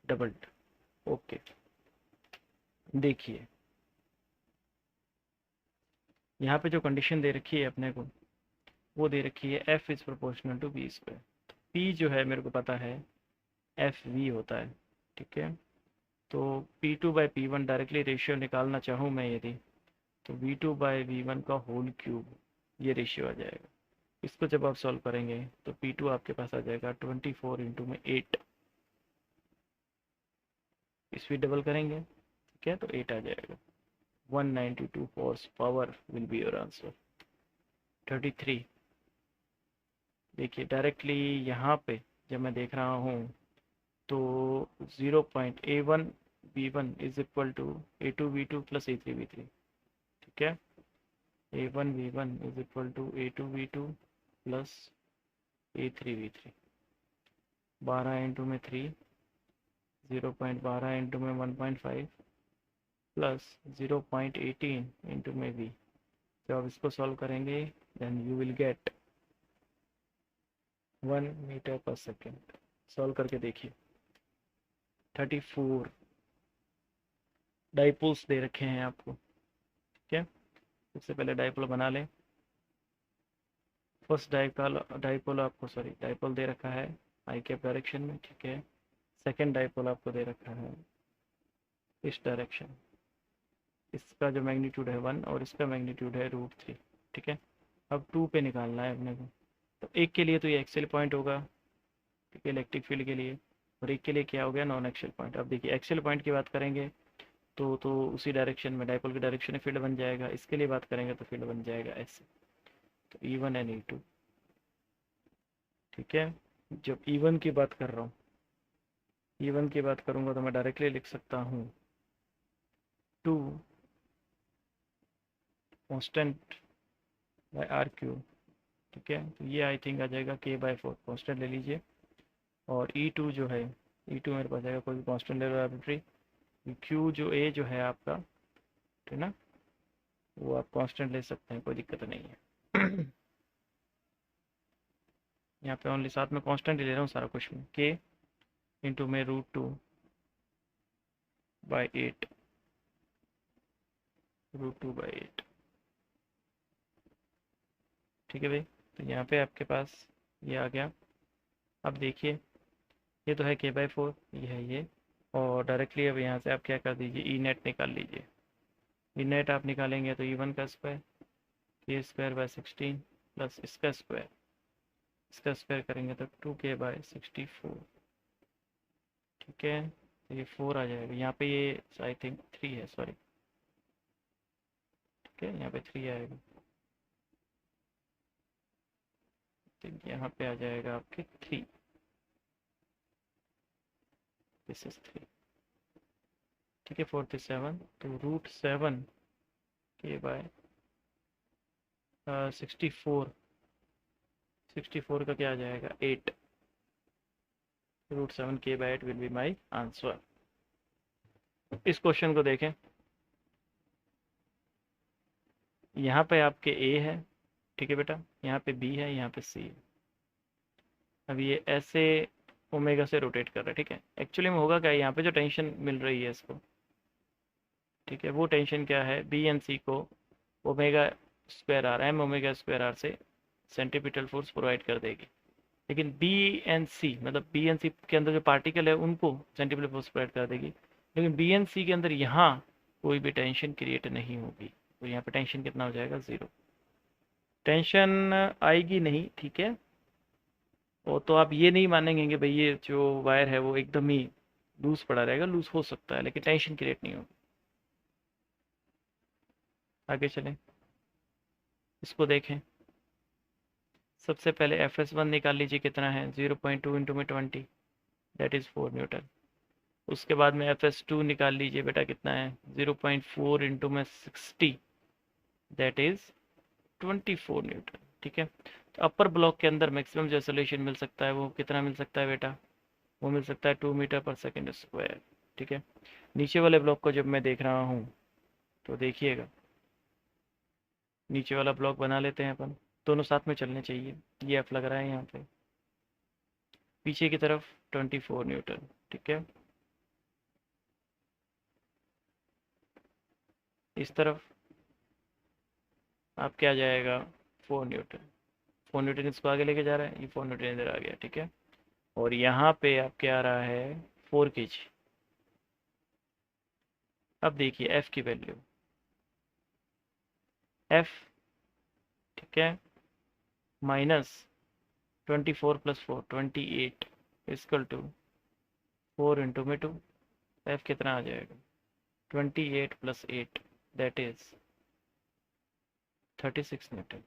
doubled. Okay, देखिए यहाँ पे जो कंडीशन दे रखी है अपने को वो दे रखी है F is proportional to v²। P जो है मेरे को पता है FV होता है। ठीक है, तो P2/P1 डायरेक्टली रेशियो निकालना चाहूँ मैं यदि, तो V2/V1 का होल क्यूब, ये रेशियो आ जाएगा। इसको जब आप सॉल्व करेंगे तो P2 आपके पास आ जाएगा 24 इंटू में 8, स्पीड डबल करेंगे, ठीक है, तो 8 आ जाएगा। 192 horse power will be your answer. 33 देखिए डायरेक्टली यहाँ पे जब मैं देख रहा हूँ तो 0.A1V1 is equal to A2V2 plus A3V3। ठीक है, A1V1 is equal to A2V2 plus A3V3। 12 into में 3, 0.12 इंटू में 1.5 प्लस 0.18 इंटू में V। जब आप इसको सॉल्व करेंगे then you will get 1 metre per second. Solve करके देखिए। 34 डाइपोल्स दे रखे हैं आपको। ठीक है, सबसे पहले डाइपोल बना लें। फर्स्ट डाइपोल आपको डाइपोल दे रखा है आई कैप डायरेक्शन में। ठीक है, सेकेंड डाइपोल आपको दे रखा है इस डायरेक्शन, इसका जो मैग्नीट्यूड है 1 और इसका मैग्नीट्यूड है √3। ठीक है, अब 2 पे निकालना है अपने को। तो एक के लिए तो ये एक्सेल पॉइंट होगा, ठीक है, इलेक्ट्रिक फील्ड के लिए, और एक के लिए क्या हो गया, नॉन एक्सेल पॉइंट। अब देखिए एक्सेल पॉइंट की बात करेंगे तो उसी डायरेक्शन में डाइपोल की डायरेक्शन में फील्ड बन जाएगा। इसके लिए बात करेंगे तो फील्ड बन जाएगा ऐसे, तो E1 एंड E2। ठीक है, जब E1 की बात कर रहा हूँ, E1 की बात करूँगा तो मैं डायरेक्टली लिख सकता हूँ 2 कांस्टेंट बाय R3। ठीक है, तो ये आई थिंक आ जाएगा K/4, कांस्टेंट ले लीजिए। और E2 जो है, E2 मेरे पास आएगा, कोई भी कांस्टेंट ले लो आर्बिट्री। Q जो A जो है आपका, ठीक है ना, वो आप कांस्टेंट ले सकते हैं, कोई दिक्कत नहीं है। यहाँ पे ओनली साथ में कांस्टेंट ही ले रहा हूँ सारा कुछ में, के इंटू में √2/8, √2/8। ठीक है भाई, तो यहाँ पे आपके पास ये आ गया। अब देखिए, ये तो है k/4, ये है ये, और डायरेक्टली अब यहाँ से आप क्या कर दीजिए, ई नेट निकाल लीजिए। ई नेट आप निकालेंगे तो E1 का स्क्वायर, k² / 16 प्लस इसका स्क्वायर करेंगे तो 2k/64। ठीक है, तो ये 4 आ जाएगा यहाँ पे, ये आई थिंक 3 है, सॉरी। ठीक है, यहाँ पे 3 आएगा, तो यहाँ पे आ जाएगा आपके 3, दिस इज 3। ठीक है, 4 3 7, तो √7 k/64, 64 का क्या आ जाएगा, 8। √7 k/8 will be my answer. इस क्वेश्चन को देखें, यहाँ पे आपके ए है, ठीक है बेटा, यहाँ पे बी है, यहाँ पे सी है। अब ये ऐसे ओमेगा से रोटेट कर रहा है। ठीक है, एक्चुअली में होगा क्या, यहाँ पे जो टेंशन मिल रही है इसको, ठीक है, वो टेंशन क्या है, बी एंड सी को m²r से सेंट्रीपिटल फोर्स प्रोवाइड कर देगी। लेकिन बी एंड सी, मतलब बी एंड सी के अंदर जो पार्टिकल है उनको सेंट्रीपिटल फोर्स प्रोवाइड कर देगी, लेकिन बी एंड सी के अंदर यहाँ कोई भी टेंशन क्रिएट नहीं होगी, तो यहाँ पे टेंशन कितना हो जाएगा, 0। टेंशन आएगी नहीं, ठीक है। वो तो आप ये नहीं मानेंगे कि भाई ये जो वायर है वो एकदम ही लूज पड़ा रहेगा, लूज हो सकता है लेकिन टेंशन क्रिएट नहीं होगी। आगे चलें, इसको देखें। सबसे पहले Fs1 निकाल लीजिए, कितना है, 0.2 इंटू में 20, दैट इज़ 4 न्यूटन। उसके बाद में Fs2 निकाल लीजिए बेटा, कितना है, 0.4 इंटू में 60, दैट इज़ 24 न्यूटन। ठीक है, तो अपर ब्लॉक के अंदर मैक्सिमम जो सोल्यूशन मिल सकता है वो कितना मिल सकता है बेटा, वो मिल सकता है 2 मीटर/सेकेंड स्क्वायर। ठीक है, नीचे वाले ब्लॉक को जब मैं देख रहा हूँ तो देखिएगा, नीचे वाला ब्लॉक बना लेते हैं अपन, दोनों साथ में चलने चाहिए। ये एफ लग रहा है यहाँ पे, पीछे की तरफ 24 न्यूटन। ठीक है, इस तरफ आप क्या जाएगा, 4 न्यूटन। 4 न्यूटन इसको आगे लेके जा रहा है, ये 4 न्यूटन इधर आ गया। ठीक है, और यहाँ पे आप क्या आ रहा है, 4 kg। अब देखिए एफ की वैल्यू, एफ, ठीक है, -24 + 4 28 इक्वल टू 4 इंटू में 2। एफ कितना आ जाएगा, 28 + 8 दैट इज 36 न्यूटन।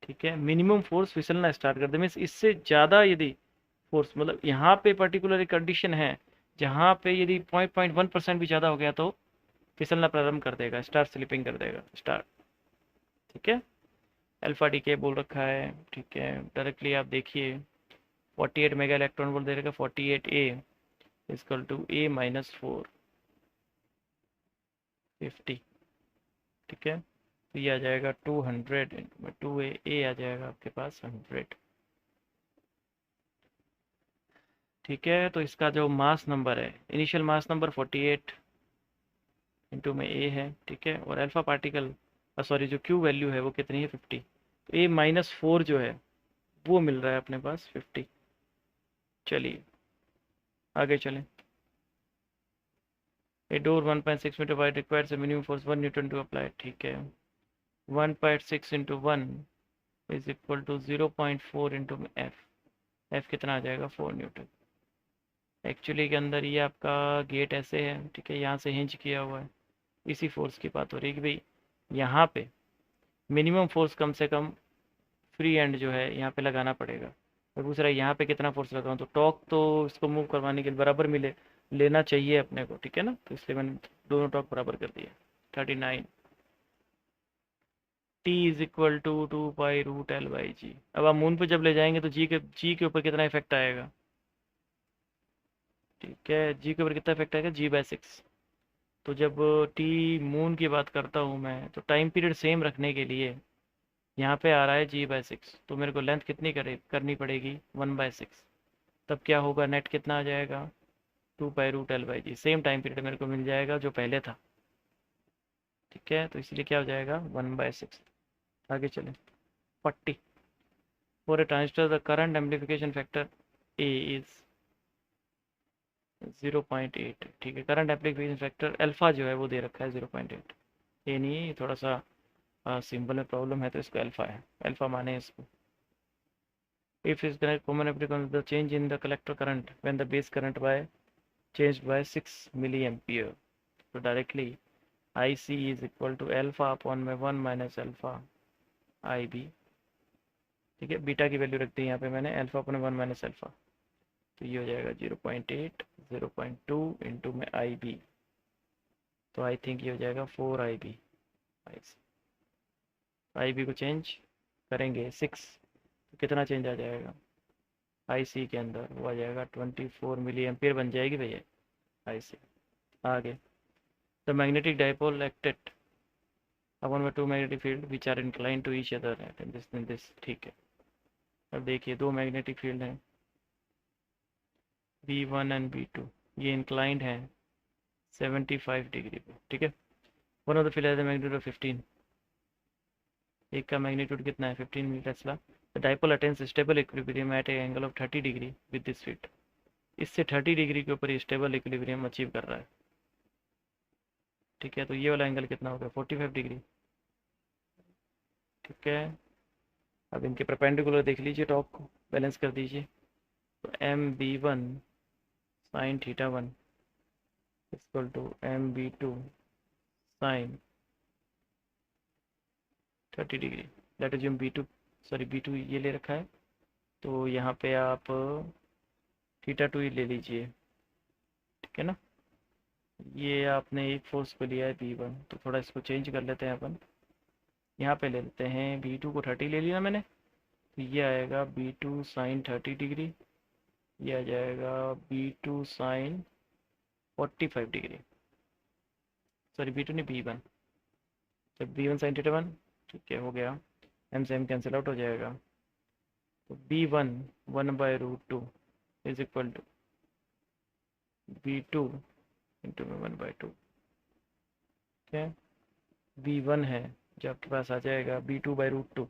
ठीक है, मिनिमम फोर्स फिसलना स्टार्ट कर दे, मीन्स इससे ज़्यादा यदि फोर्स, मतलब यहाँ पे पर्टिकुलर एक कंडीशन है जहाँ पे यदि 0.1% भी ज़्यादा हो गया तो फिसलना प्रारंभ कर देगा, स्टार्ट स्लिपिंग कर देगा, स्टार्ट। ठीक है, अल्फा डी के बोल रखा है। ठीक है, डायरेक्टली आप देखिए 48 मेगा इलेक्ट्रॉन वोल्ट दे रखा, 48A इक्वल टू A - 4 50। ठीक है, तो ये आ जाएगा 200 इंटू 2A, A आ जाएगा आपके पास 100। ठीक है, तो इसका जो मास नंबर है, इनिशियल मास नंबर 48 इंटू में A है। ठीक है, और अल्फा पार्टिकल, सॉरी जो Q वैल्यू है वो कितनी है, 50। तो A - 4 जो है वो मिल रहा है अपने पास 50। चलिए आगे चलें। A door 1.6 metre wide requires a minimum force 1 newton to apply. ठीक है, 1.6 into 1 is equal to 0.4 into F. F कितना आ जाएगा, 4 न्यूटन। एक्चुअली के अंदर ये आपका गेट ऐसे है, ठीक है, यहाँ से हिंज किया हुआ है, इसी फोर्स की बात हो रही है कि भाई यहाँ पे मिनिमम फोर्स कम से कम फ्री एंड जो है यहाँ पे लगाना पड़ेगा। और दूसरा यहाँ पे कितना फोर्स लगाऊँ, तो टॉक तो इसको मूव करवाने के लिए बराबर मिले लेना चाहिए अपने को। ठीक है ना, तो इसलिए मैंने दोनों टॉक बराबर कर दिए। 39 T is equal to 2π√L/g। अब आप मून पे जब ले जाएंगे तो जी के ऊपर कितना इफेक्ट आएगा, ठीक है, जी के ऊपर कितना इफेक्ट आएगा, G/6। तो जब टी मून की बात करता हूँ मैं, तो टाइम पीरियड सेम रखने के लिए यहाँ पे आ रहा है g/6, तो मेरे को लेंथ कितनी करनी पड़ेगी 1/6। तब क्या होगा, नेट कितना आ जाएगा 2π√L/g। सेम टाइम पीरियड मेरे को मिल जाएगा जो पहले था। ठीक है, तो इसलिए क्या हो जाएगा 1/6। आगे चलें। 40 for a transistor the current amplification factor A is 0.8। ठीक है, करंट एम्पलीफिकेशन फैक्टर अल्फा जो है वो दे रखा है 0.8। ये नहीं, थोड़ा सा सिंबल में प्रॉब्लम है तो इसको अल्फा है, अल्फा माने इसको। If is common application the change in the collector current when the base current by changed by 6 milliampere, so directly IC is equal to alpha upon में 1 minus alpha IB। ठीक है, बीटा की वैल्यू रख दी यहाँ पे मैंने, अल्फा अपॉन 1 माइनस अल्फा, तो ये हो जाएगा 0.8 0.2 इंटू में IB, तो आई थिंक ये हो जाएगा 4 IB। IB को चेंज करेंगे 6, तो कितना चेंज आ जाएगा IC के अंदर, वो आ जाएगा 24 मिली एम्पियर बन जाएगी भैया IC। आगे, the magnetic dipole acted upon में 2 magnetic field which are incline to each other in this. ठीक है, अब देखिए 2 मैग्नेटिक फील्ड हैं V1 एंड V2, ये इंक्लाइंड हैं 75 डिग्री पे। ठीक है, one of the field has a magnitude of 15, एक का मैग्नीट्यूड कितना है 15 metre tesla. The dipole attains stable equilibrium at a angle of 30 degree with this field. इससे 30 डिग्री के ऊपर ये स्टेबल इक्विलिब्रियम अचीव कर रहा है। ठीक है, तो ये वाला एंगल कितना हो गया 45 डिग्री। ठीक है, अब इनके परपेंडिकुलर देख लीजिए, टॉप को बैलेंस कर दीजिए, तो MB1 sine θ1 equal to MB2 sine 30 degree. Let assume B2, sorry B2 ये ले रखा है, तो यहाँ पे आप θ2 ही ले लीजिए। ठीक है ना, ये आपने एक फोर्स को लिया है B1, तो थोड़ा इसको चेंज कर लेते हैं अपन, यहाँ पे ले लेते हैं B2 को 30 ले लिया मैंने, तो ये आएगा B2 साइन 30 डिग्री, ये आ जाएगा B2 sign 45 degree, sorry B2 नहीं B1, तो B1 साइन θ1। ठीक है, हो गया, एम से एम कैंसिल आउट हो जाएगा, तो B1 1/√2 is equal to B2 into में 1/2। ठीक है, B1 है जो आपके पास आ जाएगा B2/√2,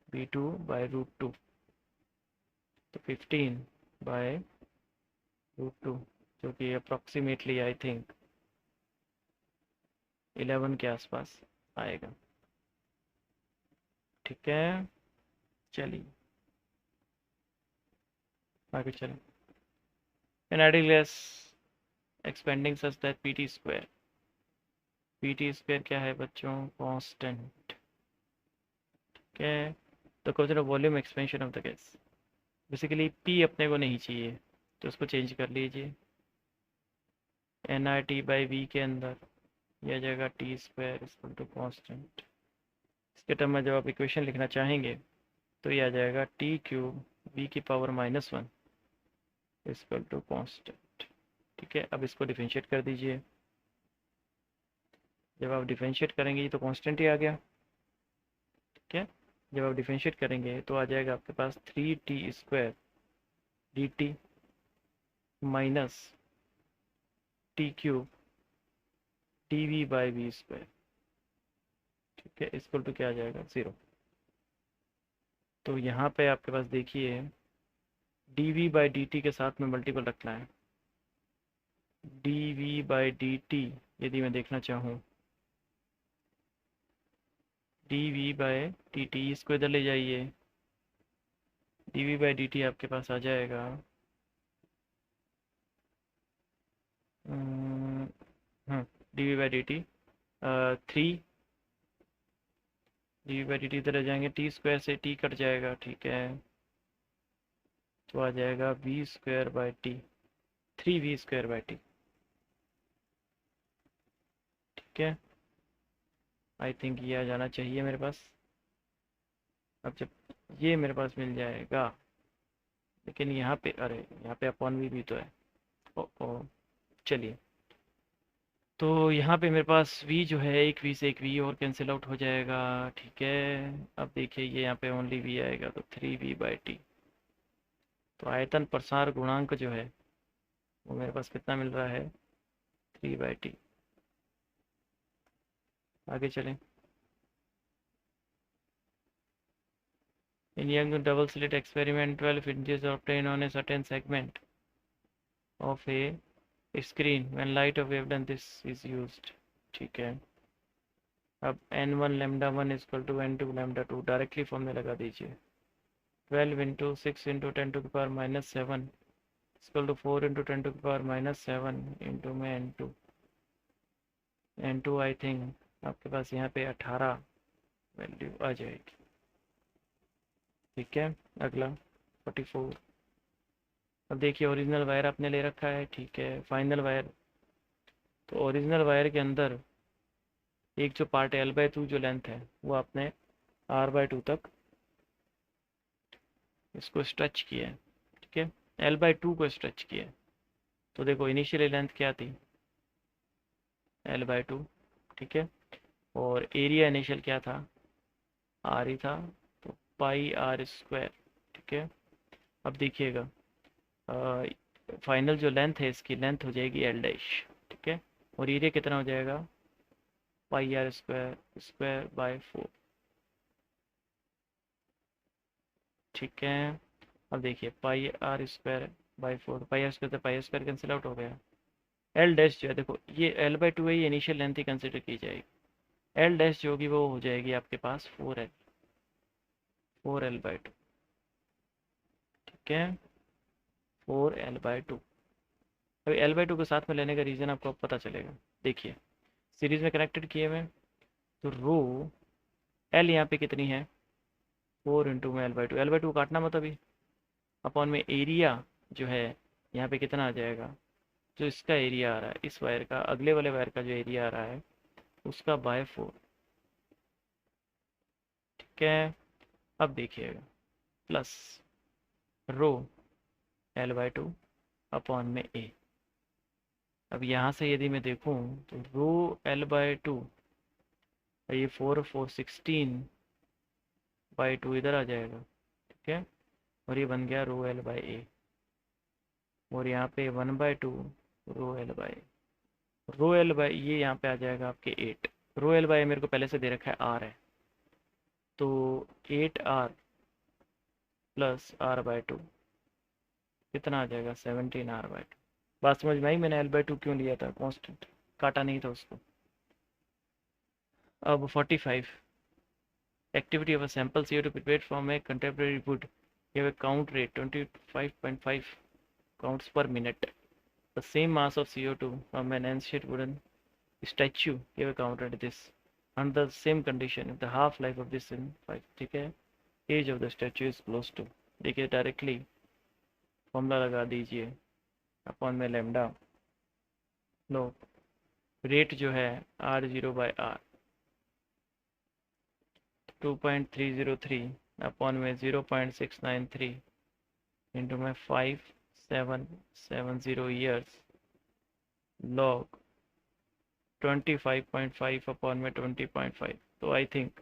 B2/√2, तो 15/√2, जो कि अप्रॉक्सीमेटली आई थिंक 11 के आसपास आएगा। ठीक है, चलिए आगे चलें। An ideal gas expanding such that PT square, PT square क्या है बच्चों, कांस्टेंट। ठीक है, तो question of volume expansion of the gas, basically P अपने को नहीं चाहिए तो उसको चेंज कर लीजिए, NRT/V के अंदर यह आ जाएगा T square equal to constant. इसके टर्म में जब आप इक्वेशन लिखना चाहेंगे तो ये आ जाएगा T³ V⁻⁻1 equal to constant. ठीक है, अब इसको डिफरेंशिएट कर दीजिए, जब आप डिफरेंशिएट करेंगे ये तो कांस्टेंट ही आ गया। ठीक है, जब आप डिफरेंशिएट करेंगे तो आ जाएगा आपके पास 3t² dt minus t³ dV/V²। ठीक है, इक्वल टू क्या आ जाएगा 0। तो यहाँ पे आपके पास देखिए dV/dt के साथ में मल्टीपल रखना है, dV/dt यदि मैं देखना चाहूँ, dV/dt इसको इधर ले जाइए, dV/dt आपके पास आ जाएगा dV/dt 3, dV/dt इधर आ जाएंगे, t² से t कट जाएगा। ठीक है, तो आ जाएगा V²/t, 3V²/t। ठीक है, आई थिंक ये आ जाना चाहिए मेरे पास। अब जब ये मेरे पास मिल जाएगा, लेकिन यहाँ पे, अरे यहाँ पे अपॉन भी तो है, ओ चलिए तो यहाँ पे मेरे पास v जो है एक v से एक v और कैंसिल आउट हो जाएगा। ठीक है, अब देखिए ये यहाँ पे ओनली v आएगा तो 3v/t। तो आयतन प्रसार गुणांक जो है वो मेरे पास कितना मिल रहा है, 3/t। आगे चलें। In Young double slit experiment, 12 fringes are obtained on a certain segment of a screen when light of wavelength this is used। ठीक है, अब n1 λ1 is equal to n2 λ2 directly formula लगा दीजिए। 12 into 6 into 10 to the power -7 equal to 4 into 10 to the power -7 into में n2 आई थिंक आपके पास यहाँ पे 18 वैल्यू आ जाएगी। ठीक है, अगला 44। अब देखिए ओरिजिनल वायर आपने ले रखा है। ठीक है, फाइनल वायर। तो ओरिजिनल वायर के अंदर एक जो पार्ट है L/2 जो लेंथ है वो आपने R/2 तक इसको स्ट्रेच किया है। ठीक है, L/2 को स्ट्रेच किया है। तो देखो इनिशियली लेंथ क्या थी, L/2। ठीक है, और एरिया इनिशियल क्या था, R ही था, तो πr²। ठीक है, अब देखिएगा फाइनल जो लेंथ है इसकी लेंथ हो जाएगी L'। ठीक है, और एरिया कितना हो जाएगा, πr²²/4। ठीक है, अब देखिए πr²/4, πr² तो πr² कैंसिल आउट हो गया। L' जो है देखो ये L/2 है, ये इनिशियल लेंथ ही कंसिडर की जाएगी। L' जो होगी वो हो जाएगी आपके पास 4L/2। ठीक है, 4L/2। अभी L/2 को साथ में लेने का रीज़न आपको पता चलेगा। देखिए सीरीज में कनेक्टेड किए हुए, तो रो L यहाँ पे कितनी है, 4 इंटू में L/2 काटना मत अभी, अपॉन में एरिया जो है यहाँ पे कितना आ जाएगा, जो इसका एरिया आ रहा है इस वायर का, अगले वाले वायर का जो एरिया आ रहा है उसका /4। ठीक है, अब देखिएगा प्लस रो L/2 अपॉन में a। अब यहाँ से यदि मैं देखूँ तो रो L/2 और ये 4/16/2 इधर आ जाएगा। ठीक है, और ये बन गया रो L/a, और यहाँ पे 1/2 रो L/a ये यहाँ पे आ जाएगा आपके 8। रो L/a मेरे को पहले से दे रखा है R है, तो 8R प्लस R/2 कितना आ जाएगा, 17R/2। बात समझ में आई, मैंने L/2 क्यों लिया था, कांस्टेंट काटा नहीं था उसको। अब 45। Activity of a sample CO2 prepared from a contemporary wood give a count rate 25.5 counts per minute. The same mass of CO2 from an ancient wooden statue give a count rate this under the same condition if the half life of this in 5। ठीक है, age of the statue is close to. देखिए डायरेक्टली फॉर्मूला लगा दीजिए, अपॉन में लेमडा लो रेट जो है R0/R 2.303 अपॉन में 0.693 इंटू में 5770 ईयर्स लॉग 25.5 अपॉन में 20.5। तो आई थिंक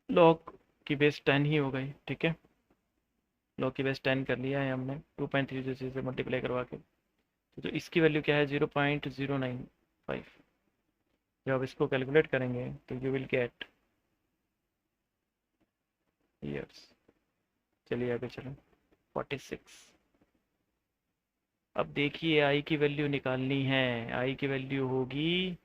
लॉग की बेस 10 ही हो गई। ठीक है, लॉग की बेस 10 कर लिया है हमने 2.303 से मल्टीप्लाई करवा के। तो इसकी वैल्यू क्या है, 0.095। जब आप इसको कैलकुलेट करेंगे तो यू विल गेट ईयर्स। चलिए आगे चलें, 46। अब देखिए आई की वैल्यू निकालनी है। आई की वैल्यू होगी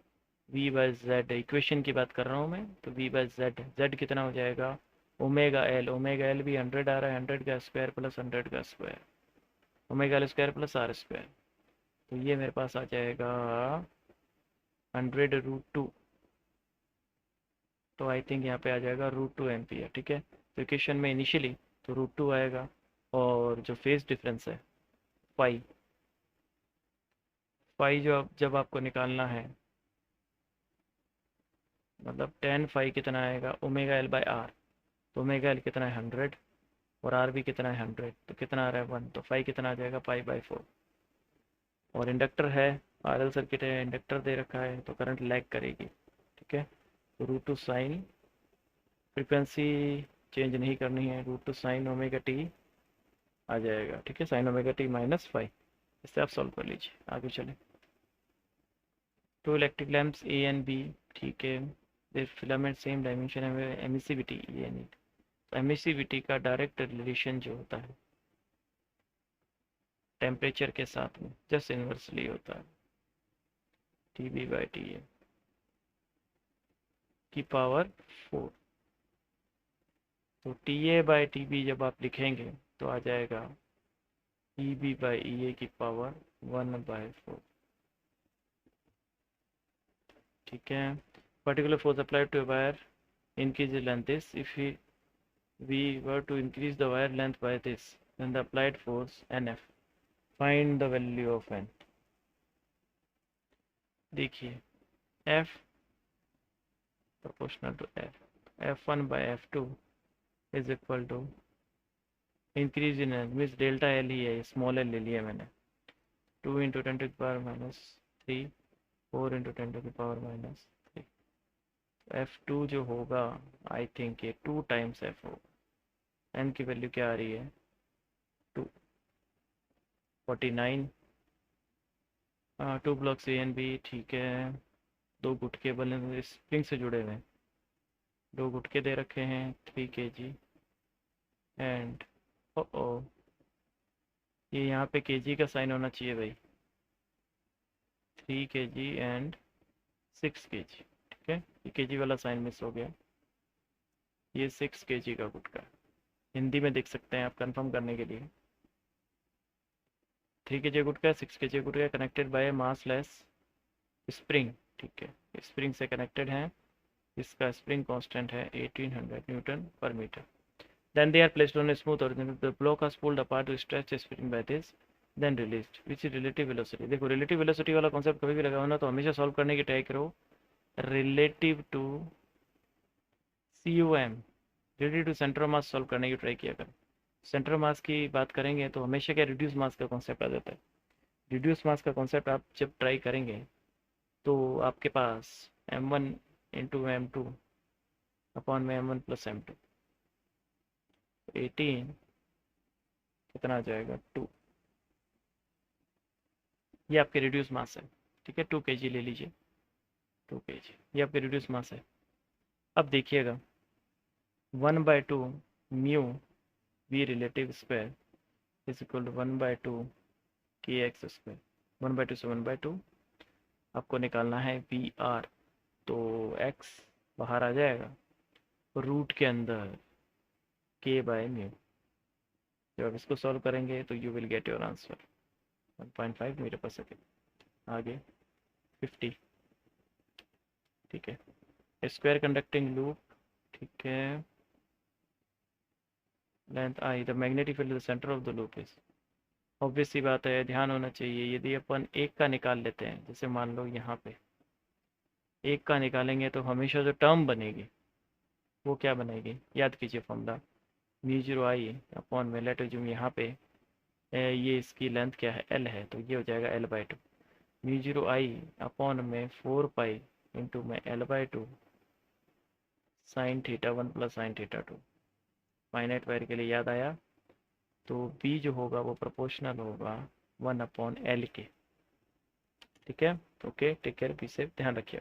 V/Z, इक्वेशन की बात कर रहा हूँ मैं, तो V/Z, Z कितना हो जाएगा, ω L भी 100 आ रहा है, 100 का स्क्वायर प्लस 100 का स्क्वायर, ω² प्लस R²। तो ये मेरे पास आ जाएगा 100√2। तो आई थिंक यहाँ पे आ जाएगा √2 एम्पियर। ठीक है, तो इक्वेशन में इनिशियली तो √2 आएगा, और जो फेज डिफरेंस है पाई, पाई जो जब आपको निकालना है, मतलब tan फाई कितना आएगा, ω/L/R। तो ω/L कितना है 100, और R भी कितना है 100, तो कितना आ रहा है 1, तो फाई कितना आ जाएगा π/4। और इंडक्टर है RL सर्किट है, इंडक्टर दे रखा है तो करंट लैग करेगी, ठीक है। तो root two sine, frequency change नहीं करनी है, root two sine omega t आ जाएगा, ठीक है, साइन ओमेगा टी -5। इससे आप सॉल्व कर लीजिए, आगे चलें। Two electric lamps A and B, ठीक है, दे फिलामेंट सेम डायमेंशन है, एमिसिविटी ये नहीं, एमिसिविटी का डायरेक्ट रिलेशन जो होता है टेम्परेचर के साथ में जस्ट इन्वर्सली होता है, T B by T A की पावर 4। तो T A by T B जब आप लिखेंगे तो आ जाएगा ई बी बाई ई ए की पावर 1/4, ठीक है। Particular force applied to wire increase the length is, if we were to increase the wire length by this, then the applied force NF, find the value of N। देखिए F proportional to F, F1 by F2 is equal to increase in N means delta L ही है, स्मॉल L ले लिया मैंने, 2 × 10⁻³ 4 × 10⁻³ F2 जो होगा आई थिंक ये 2 टाइम्स F होगा। N की वैल्यू क्या आ रही है 249। 2 ब्लॉक्स ए एंड बी, ठीक है, 2 गुटके बने स्प्रिंग से जुड़े हुए हैं, 2 गुटके दे रखे हैं 3 kg एंड ओ ये यहाँ पे kg का साइन होना चाहिए भाई, 3 kg एंड 6 kg, ठीक है, ये kg वाला साइन मिस हो गया, ये 6 kg का गुटका, हिंदी में देख सकते हैं आप कंफर्म करने के लिए। 3 kg gutka, 6 kg gutka connected by mass less spring, ठीक है, स्प्रिंग से कनेक्टेड है, इसका स्प्रिंग कांस्टेंट है 1800 न्यूटन पर metre. Then they are placed on a smooth origin. The block is pulled apart to stretch the spring by this, then released. Which is relative velocity? देखो relative velocity वाला कॉन्सेप्ट कभी भी लगा हो ना तो हमेशा सॉल्व करने की ट्राई करो relative to COM, relative to centre of mass solve करने की ट्राई किया करो। सेंटर ऑफ मास की बात करेंगे तो हमेशा क्या रिड्यूस मास का कॉन्सेप्ट आ जाता है। रिड्यूस मास का कॉन्सेप्ट आप जब ट्राई करेंगे तो आपके पास m1 इंटू m2 अपॉन में m1 + m2, 18 कितना आ जाएगा 2, ये आपके रिड्यूस मास है, ठीक है, 2 kg ले लीजिए, 2 kg ये आपके रिड्यूस मास है। अब देखिएगा 1/2 mu v relative square is equal to 1/2 kx², 1/2 से 1/2 आपको निकालना है वी आर, तो x बाहर आ जाएगा, रूट के अंदर k/μ, जब आप इसको सॉल्व करेंगे तो you will get your answer 1.5 metre per second, आगे 50, ठीक है, स्क्वायर कंडक्टिंग लूप, ठीक है, length I, the magnetic field the centre of the loop is, obvious सी बात है, ध्यान होना चाहिए, यदि अपन एक का निकाल लेते हैं, जैसे मान लो यहाँ पे एक का निकालेंगे तो हमेशा जो टर्म बनेगी वो क्या बनेगी, याद कीजिए फॉर्मूला μ0I अपॉन में, लेट अज्यूम यहाँ पे ये इसकी लेंथ क्या है L है, तो ये हो जाएगा L/2, μ0I अपॉन में 4π इंटू में L/2 sin θ1 + sin θ2, finite wire के लिए याद आया, तो B जो होगा वो प्रोपोर्शनल होगा 1/L के, ठीक है, okay, take care, be safe, ध्यान रखिए।